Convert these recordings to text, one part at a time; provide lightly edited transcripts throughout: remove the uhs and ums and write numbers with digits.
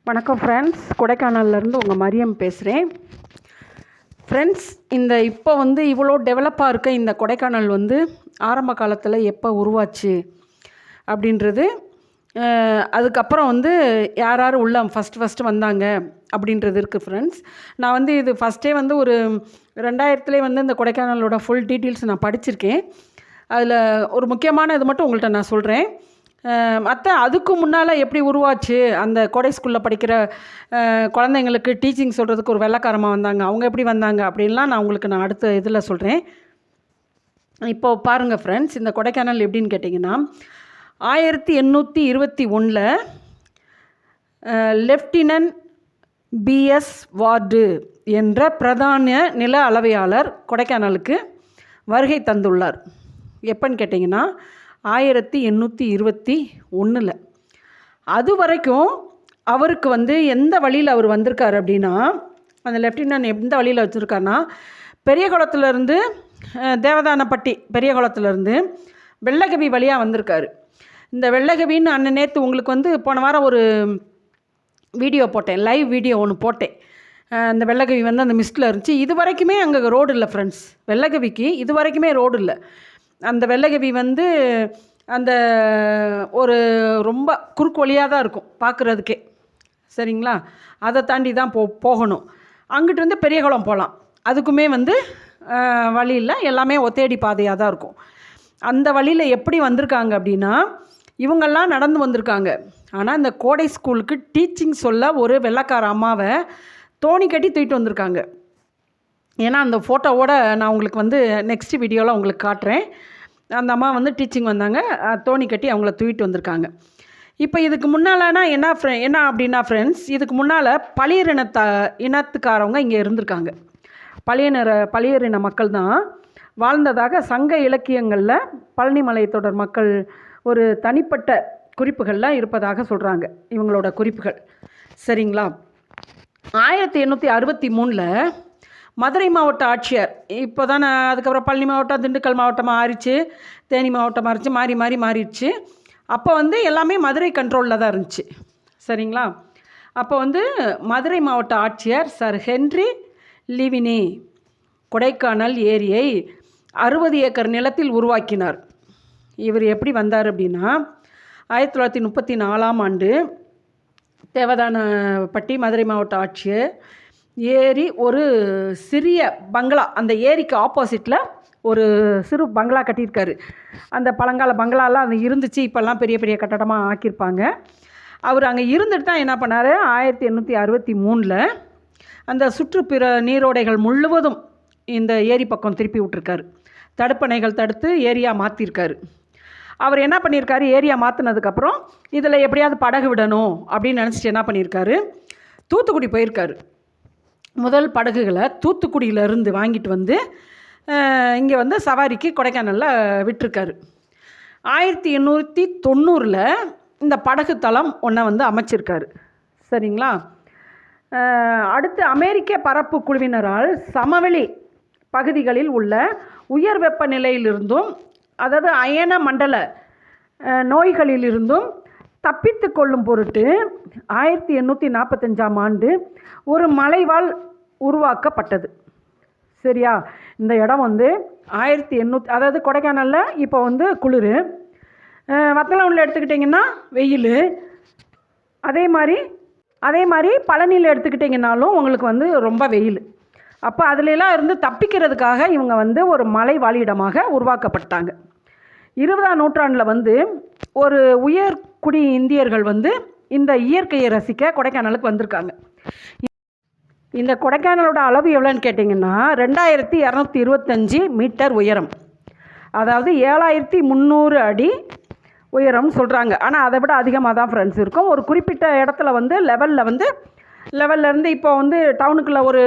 வணக்கம் ஃப்ரெண்ட்ஸ், கொடைக்கானல்லேருந்து உங்கள் மரியம் பேசுகிறேன். ஃப்ரெண்ட்ஸ், இப்போ இவ்வளோ டெவலப்பாக இருக்க இந்த கொடைக்கானல் ஆரம்ப காலத்தில் எப்போ உருவாச்சு அப்படின்றது, அதுக்கப்புறம் யார் யார் உள்ள ஃபஸ்ட்டு வந்தாங்க அப்படின்றது இருக்குது ஃப்ரெண்ட்ஸ். நான் இது ஃபஸ்ட்டே ஒரு 2000 இந்த கொடைக்கானலோட ஃபுல் டீட்டெயில்ஸ் நான் படிச்சிருக்கேன். அதில் ஒரு முக்கியமான இது மட்டும் உங்கள்கிட்ட நான் சொல்கிறேன். மற்ற அதுக்கு முன்னால் எப்படி உருவாச்சு, அந்த கோடை ஸ்கூலில் படிக்கிற குழந்தைங்களுக்கு டீச்சிங் சொல்கிறதுக்கு ஒரு வெள்ளைக்காரமாக வந்தாங்க, அவங்க எப்படி வந்தாங்க அப்படின்லாம் நான் உங்களுக்கு அடுத்த இதில் சொல்கிறேன். இப்போது பாருங்கள் ஃப்ரெண்ட்ஸ், இந்த கொடைக்கானல் எப்படின்னு கேட்டிங்கன்னா 1821 லெஃப்டினன்ட் பிஎஸ் வார்டு என்ற பிரதான நில அளவையாளர் கொடைக்கானலுக்கு வருகை தந்துள்ளார். எப்போன்னு கேட்டிங்கன்னா 1821. அது வரைக்கும் அவருக்கு எந்த வழியில் அவர் வந்திருக்கார் அப்படின்னா, அந்த லெஃப்டினன்ட் எந்த வழியில் வச்சுருக்காருன்னா, பெரியகுளத்துலேருந்து தேவதானப்பட்டி பெரியகுளத்துலேருந்து வெள்ளகவி வழியாக வந்திருக்காரு. இந்த வெள்ளகவின்னு நேற்று உங்களுக்கு போன வாரம் ஒரு வீடியோ போட்டேன், லைவ் வீடியோ ஒன்று போட்டேன். அந்த வெள்ளகவி அந்த மிஸ்டில் இருந்துச்சு. இது வரைக்குமே அங்கே ரோடு இல்லை ஃப்ரெண்ட்ஸ். வெள்ளகவிக்கு இது வரைக்குமே ரோடு இல்லை. அந்த வெள்ளகவி அந்த ஒரு ரொம்ப குறுக்கு வழியாக தான் இருக்கும் பார்க்குறதுக்கே, சரிங்களா? அதை தாண்டி தான் போகணும். அங்கிட்டு பெரியகுளம் போகலாம், அதுக்குமே வழி இல்லை, எல்லாமே ஒத்தேடி பாதையாக தான் இருக்கும். அந்த வழியில் எப்படி வந்திருக்காங்க அப்படின்னா, இவங்கெல்லாம் நடந்து வந்திருக்காங்க. ஆனால் இந்த கோடை ஸ்கூலுக்கு டீச்சிங் சொல்ல ஒரு வெள்ளைக்கார அம்மாவை தோணி கட்டி தூக்கிட்டு வந்திருக்காங்க. ஏன்னா அந்த ஃபோட்டோவோட நான் உங்களுக்கு நெக்ஸ்ட் வீடியோவில் உங்களுக்கு காட்டுறேன். அந்த அம்மா டீச்சிங் வந்தாங்க, தோணி கட்டி அவங்கள தூக்கிட்டு வந்திருக்காங்க. இப்போ இதுக்கு முன்னாலனா என்ன அப்படின்னா ஃப்ரெண்ட்ஸ், இதுக்கு முன்னால் பளியர் இனத்துக்காரவங்க இங்கே இருந்திருக்காங்க. பளியர் இன மக்கள் தான் வாழ்ந்ததாக சங்க இலக்கியங்களில் பழனிமலை தொடர் மக்கள் ஒரு தனிப்பட்ட குறிப்புகள்லாம் இருப்பதாக சொல்கிறாங்க, இவங்களோட குறிப்புகள், சரிங்களா? 1863 மதுரை மாவட்ட ஆட்சியர், இப்போ தானே அதுக்கப்புறம் பழனி மாவட்டம், திண்டுக்கல் மாவட்டமாக ஆறிச்சு, தேனி மாவட்டம் ஆறிச்சு, மாறிடுச்சு. அப்போ எல்லாமே மதுரை கண்ட்ரோலில் தான் இருந்துச்சு, சரிங்களா? அப்போ மதுரை மாவட்ட ஆட்சியர் சர் ஹென்றி லிவினி கொடைக்கானல் ஏரியை 60 ஏக்கர் நிலத்தில் உருவாக்கினார். இவர் எப்படி வந்தார் அப்படின்னா, 1934 தேவதானப்பட்டி மதுரை மாவட்ட ஆட்சியர் ஏரி ஒரு சிறிய பங்களா, அந்த ஏரிக்கு ஆப்போசிட்டில் ஒரு சிறு பங்களா கட்டியிருக்காரு. அந்த பழங்கால பங்களாலாம் அது இருந்துச்சு, இப்போல்லாம் பெரிய பெரிய கட்டடமாக ஆக்கியிருப்பாங்க. அவர் அங்கே இருந்துட்டு தான் என்ன பண்ணார், 1863 அந்த சுற்றுப்புற நீரோடைகள் முழுவதும் இந்த ஏரி பக்கம் திருப்பி விட்டுருக்காரு. தடுப்பணைகள் தடுத்து ஏரியா மாற்றிருக்காரு. அவர் என்ன பண்ணியிருக்காரு, ஏரியா மாற்றினதுக்கப்புறம் இதில் எப்படியாவது படகு விடணும் அப்படின்னு நினச்சிட்டு என்ன பண்ணியிருக்காரு, தூத்துக்குடி போயிருக்காரு. முதல் படகுகளை தூத்துக்குடியிலேருந்து வாங்கிட்டு இங்கே சவாரிக்கு கொடைக்கானலில் விட்டுருக்காரு. 1890 இந்த படகு தளம் ஒன்றை அமைச்சிருக்காரு, சரிங்களா? அடுத்து அமெரிக்க பரப்பு குழுவினரால் சமவெளி பகுதிகளில் உள்ள உயர் வெப்பநிலையிலிருந்தும், அதாவது அயன மண்டல நோய்களிலிருந்தும் தப்பித்து கொள்ளும் பொருட்டு 1845 ஒரு மலைவாழ் உருவாக்கப்பட்டது, சரியா? இந்த இடம் 1800, அதாவது கொடைக்கானலில் இப்போ குளிர், வத்தலகுண்டில் எடுத்துக்கிட்டிங்கன்னா வெயில், அதே மாதிரி பழனியில் எடுத்துக்கிட்டிங்கனாலும் உங்களுக்கு ரொம்ப வெயில். அப்போ அதிலெல்லாம் இருந்து தப்பிக்கிறதுக்காக இவங்க ஒரு மலை வாழிடமாக உருவாக்கப்பட்டாங்க. 20ஆம் நூற்றாண்டில் ஒரு உயர்குடி இந்தியர்கள் இந்த இயற்கையை ரசிக்க கொடைக்கானலுக்கு வந்திருக்காங்க. இந்த கொடைக்கானலோட அளவு எவ்வளோன்னு கேட்டிங்கன்னா 2225 மீட்டர் உயரம், அதாவது 7300 அடி உயரம்னு சொல்கிறாங்க. ஆனால் அதை விட அதிகமாக தான் ஃப்ரெண்ட்ஸ் இருக்கும். ஒரு குறிப்பிட்ட இடத்துல லெவல்லேருந்து இப்போ டவுனுக்குள்ளே ஒரு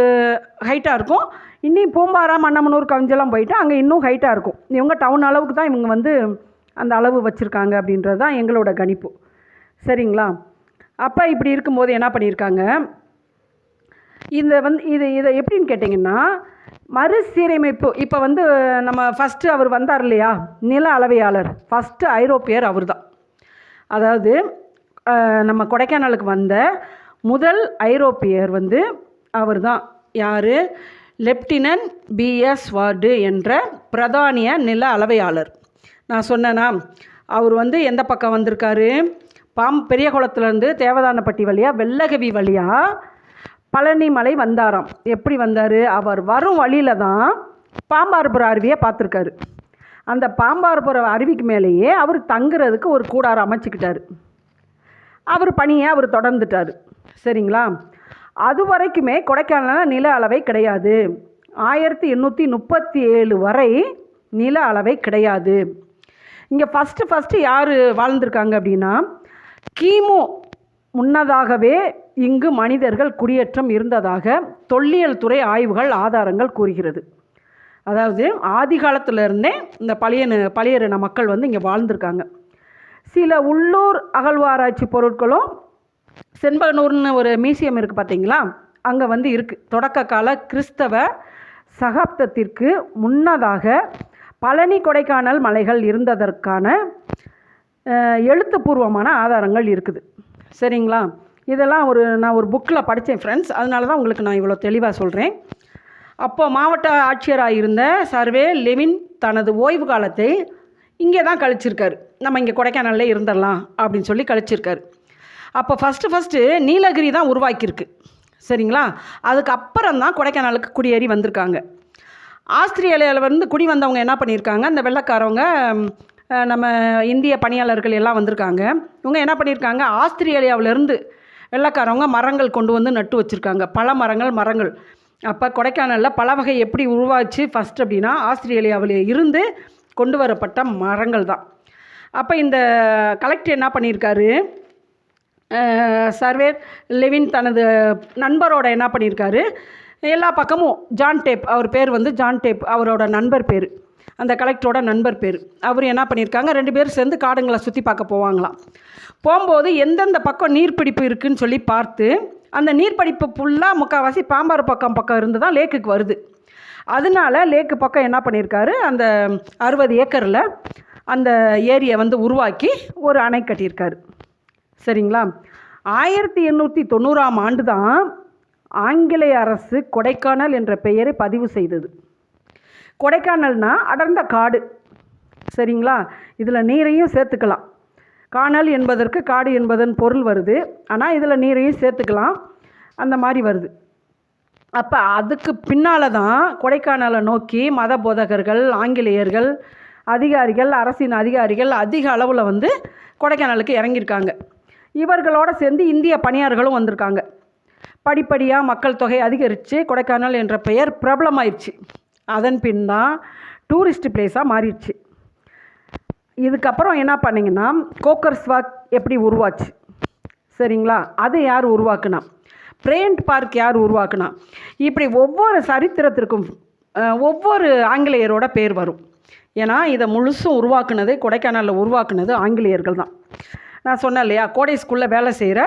ஹைட்டாக இருக்கும். இன்னும் பூம்பாரா, மன்னமனூர், கவிஞ்செல்லாம் போயிட்டு அங்கே இன்னும் ஹைட்டாக இருக்கும். இவங்க டவுன் அளவுக்கு தான் இவங்க அந்த அளவு வச்சுருக்காங்க அப்படின்றது தான் எங்களோட கணிப்பு, சரிங்களா? அப்போ இப்படி இருக்கும்போது என்ன பண்ணியிருக்காங்க, இதை எப்படின்னு கேட்டிங்கன்னா மறுசீரமைப்பு. இப்போ நம்ம ஃபஸ்ட்டு அவர் வந்தார் இல்லையா, நில அளவையாளர், ஃபஸ்ட்டு ஐரோப்பியர் அவர் தான். அதாவது நம்ம கொடைக்கானலுக்கு வந்த முதல் ஐரோப்பியர் வந்து அவர் தான். யார்? லெப்டினன்ட் பிஎஸ் வார்டு என்ற பிரதானிய நில அளவையாளர். நான் சொன்னேன்னா, அவர் வந்து எந்த பக்கம் வந்திருக்காரு? பெரிய குளத்துலேருந்து தேவதானப்பட்டி வழியாக வெள்ளகவி வழியாக பழனி மலை வந்தாராம். எப்படி வந்தார்? அவர் வரும் வழியில் தான் பாம்பார்புர அருவியை பார்த்துருக்காரு. அந்த பாம்பார்புர அருவிக்கு மேலேயே அவர் தங்குறதுக்கு ஒரு கூடாரம் அமைச்சிக்கிட்டார். அவர் பணியை அவர் தொடர்ந்துட்டார். சரிங்களா? அது வரைக்குமே கொடைக்கானலில் நில அளவை கிடையாது. 1837 வரை நில அளவை கிடையாது. இங்கே ஃபஸ்ட்டு யார் வாழ்ந்திருக்காங்க அப்படின்னா, கிமு முன்னதாகவே இங்கு மனிதர்கள் குடியேற்றம் இருந்ததாக தொல்லியல் துறை ஆய்வுகள் ஆதாரங்கள் கூறுகிறது. அதாவது ஆதி காலத்திலேருந்தே இந்த பழையரின மக்கள் வந்து இங்கே வாழ்ந்திருக்காங்க. சில உள்ளூர் அகழ்வாராய்ச்சி பொருட்களும் செண்பகனூர்னு ஒரு மியூசியம் இருக்குது பார்த்தீங்களா, அங்கே வந்து இருக்குது. தொடக்க கால கிறிஸ்தவ சகாப்தத்திற்கு முன்னதாக பழனி கொடைக்கானல் மலைகள் இருந்ததற்கான எழுத்துப்பூர்வமான ஆதாரங்கள் இருக்குது. சரிங்களா? இதெல்லாம் நான் ஒரு புக்கில் படித்தேன் ஃப்ரெண்ட்ஸ், அதனால தான் உங்களுக்கு நான் இவ்வளோ தெளிவாக சொல்கிறேன். அப்போது மாவட்ட ஆட்சியராக இருந்த சர்வே லெவின் தனது ஓய்வு காலத்தை இங்கே தான் கழிச்சிருக்காரு. நம்ம இங்கே கொடைக்கானலில் இருந்துடலாம் அப்படின்னு சொல்லி கழிச்சிருக்காரு. அப்போ ஃபஸ்ட்டு நீலகிரி தான் உருவாக்கியிருக்கு. சரிங்களா? அதுக்கப்புறம் தான் கொடைக்கானலுக்கு குடியேறி வந்திருக்காங்க. ஆஸ்திரேலியாவில் வந்து குடி வந்தவங்க என்ன பண்ணியிருக்காங்க, அந்த வெள்ளைக்காரவங்க நம்ம இந்திய பணியாளர்கள் எல்லாம் வந்திருக்காங்க. இவங்க என்ன பண்ணியிருக்காங்க, ஆஸ்திரேலியாவிலேருந்து வெள்ளைக்காரவங்க மரங்கள் கொண்டு வந்து நட்டு வச்சுருக்காங்க. பல மரங்கள். அப்போ கொடைக்கானலில் பல வகை எப்படி உருவாச்சு ஃபஸ்ட் அப்படின்னா, ஆஸ்திரேலியாவில் இருந்து கொண்டு வரப்பட்ட மரங்கள் தான். அப்போ இந்த கலெக்டர் என்ன பண்ணியிருக்காரு, சர்வே லெவின் தனது நண்பரோட என்ன பண்ணியிருக்காரு, எல்லா பக்கமும் ஜான் டேப், அவர் பேர் வந்து ஜான் டேப், அவரோட நண்பர் பேர், அந்த கலெக்டரோட நண்பர் பேர். அவர் என்ன பண்ணியிருக்காங்க, 2 பேரும் சேர்ந்து காடுங்களை சுற்றி பார்க்க போவாங்களாம். போகும்போது எந்தெந்த பக்கம் நீர்ப்பிடிப்பு இருக்குதுன்னு சொல்லி பார்த்து, அந்த நீர்ப்பிடிப்பு ஃபுல்லாக முக்கால்வாசி பாம்பாறு பக்கம் இருந்து தான் லேக்குக்கு வருது. அதனால லேக்கு பக்கம் என்ன பண்ணியிருக்காரு, அந்த 60 ஏக்கரில் அந்த ஏரியை வந்து உருவாக்கி ஒரு அணை கட்டியிருக்காரு. சரிங்களா? 1890ஆம் ஆண்டு தான் ஆங்கிலேய அரசு கொடைக்கானல் என்ற பெயரை பதிவு செய்தது. கொடைக்கானல்னால் அடர்ந்த காடு. சரிங்களா? இதில் நீரையும் சேர்த்துக்கலாம். கானல் என்பதற்கு காடு என்பதன் பொருள் வருது, ஆனால் இதில் நீரையும் சேர்த்துக்கலாம், அந்த மாதிரி வருது. அப்போ அதுக்கு பின்னால் தான் கொடைக்கானலை நோக்கி மத போதகர்கள், ஆங்கிலேயர்கள், அதிகாரிகள், அரசின் அதிகாரிகள் அதிக அளவில் வந்து கொடைக்கானலுக்கு இறங்கியிருக்காங்க. இவர்களோடு சேர்ந்து இந்திய பணியாளர்களும் வந்திருக்காங்க. படிப்படியாக மக்கள் தொகை அதிகரித்து கொடைக்கானல் என்ற பெயர் பிரபலமாயிடுச்சு. அதன் பின் தான் டூரிஸ்ட் பிளேஸாக மாறிடுச்சு. இதுக்கப்புறம் என்ன பண்ணிங்கன்னா, கோக்கர்ஸ் வாக் எப்படி உருவாச்சு? சரிங்களா? அது யார் உருவாக்குனா? பிரேண்ட் பார்க் யார் உருவாக்குனா? இப்படி ஒவ்வொரு சரித்திரத்திற்கும் ஒவ்வொரு ஆங்கிலேயரோட பேர் வரும். ஏன்னா இதை முழுசும் உருவாக்குனது, கொடைக்கானலில் உருவாக்குனது ஆங்கிலேயர்கள் தான். நான் சொன்னேன் இல்லையா, கோடை ஸ்கூலில் வேலை செய்கிற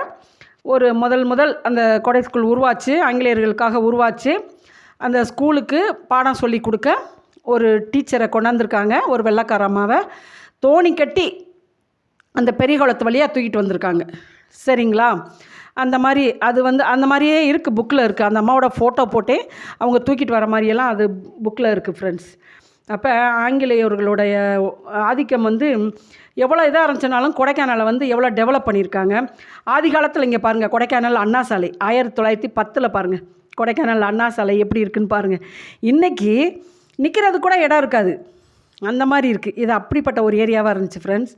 ஒரு முதல் அந்த கோடை ஸ்கூல் உருவாச்சு, ஆங்கிலேயர்களுக்காக உருவாச்சு. அந்த ஸ்கூலுக்கு பாடம் சொல்லி கொடுக்க ஒரு டீச்சரை கொண்டாந்துருக்காங்க, ஒரு வெள்ளைக்கார அம்மாவை தோணி கட்டி அந்த பெரிய குளத்து வழியாக தூக்கிட்டு வந்திருக்காங்க. சரிங்களா? அந்த மாதிரி அது வந்து அந்த மாதிரியே இருக்குது, புக்கில் இருக்குது. அந்த அம்மாவோட ஃபோட்டோ போட்டே அவங்க தூக்கிட்டு வர மாதிரியெல்லாம் அது புக்கில் இருக்குது ஃப்ரெண்ட்ஸ். அப்போ ஆங்கிலேயர்களுடைய ஆதிக்கம் வந்து எவ்வளோ இதாக இருந்துச்சுனாலும் கொடைக்கானலை வந்து எவ்வளோ டெவலப் பண்ணியிருக்காங்க. ஆதி காலத்தில் இங்கே பாருங்கள், கொடைக்கானல் அண்ணா சாலை 1910 பாருங்கள், கொடைக்கானல் அண்ணா சாலை எப்படி இருக்குதுன்னு பாருங்கள். இன்றைக்கி நிற்கிறது கூட இடம் இருக்காது, அந்த மாதிரி இருக்குது. இது அப்படிப்பட்ட ஒரு ஏரியாவாக இருந்துச்சு ஃப்ரெண்ட்ஸ்.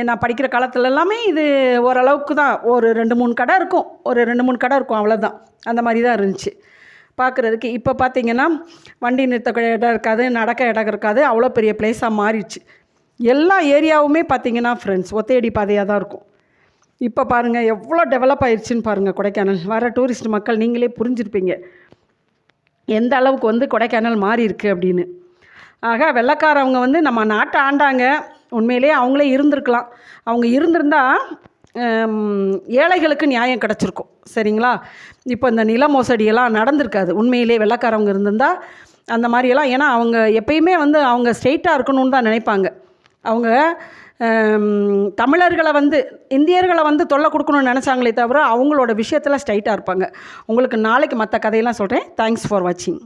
நான் படிக்கிற காலத்தில் எல்லாமே இது ஓரளவுக்கு தான், ஒரு 2-3 கடை இருக்கும், அவ்வளோதான். அந்த மாதிரி தான் இருந்துச்சு பார்க்குறதுக்கு. இப்போ பார்த்திங்கன்னா வண்டி நிறுத்த இடம் இருக்காது, நடக்க இடம் இருக்காது, அவ்வளோ பெரிய பிளேஸாக மாறிடுச்சு. எல்லா ஏரியாவுமே பார்த்திங்கன்னா ஃப்ரெண்ட்ஸ் ஒத்தையடி பாதையாக தான் இருக்கும். இப்போ பாருங்கள் எவ்வளோ டெவலப் ஆயிடுச்சுன்னு பாருங்கள் கொடைக்கானல். வர டூரிஸ்ட் மக்கள் நீங்களே புரிஞ்சிருப்பீங்க எந்த அளவுக்கு வந்து கொடைக்கானல் மாறி இருக்குது அப்படின்னு. ஆக வெள்ளைக்காரவங்க வந்து நம்ம நாட்டை ஆண்டாங்க, உண்மையிலே அவங்களே இருந்திருக்கலாம். அவங்க இருந்திருந்தால் ஏழைகளுக்கு நியாயம் கிடச்சிருக்கும். சரிங்களா? இப்போ இந்த நில மோசடியெல்லாம் நடந்திருக்காது. உண்மையிலே வெள்ளைக்காரவங்க இருந்திருந்தால் அந்த மாதிரியெல்லாம், ஏன்னா அவங்க எப்பயுமே வந்து அவங்க ஸ்ட்ரெயிட்டாக இருக்கணும்னு தான் நினைப்பாங்க. அவங்க தமிழர்களை வந்து இந்தியர்களை வந்து தொல்லை கொடுக்கணும்னு நினச்சாங்களே தவிர அவங்களோட விஷயத்தில் ஸ்ட்ரைட்டாக இருப்பாங்க. உங்களுக்கு நாளைக்கு மற்ற கதையெல்லாம் சொல்கிறேன். தேங்க்ஸ் ஃபார் வாட்சிங்.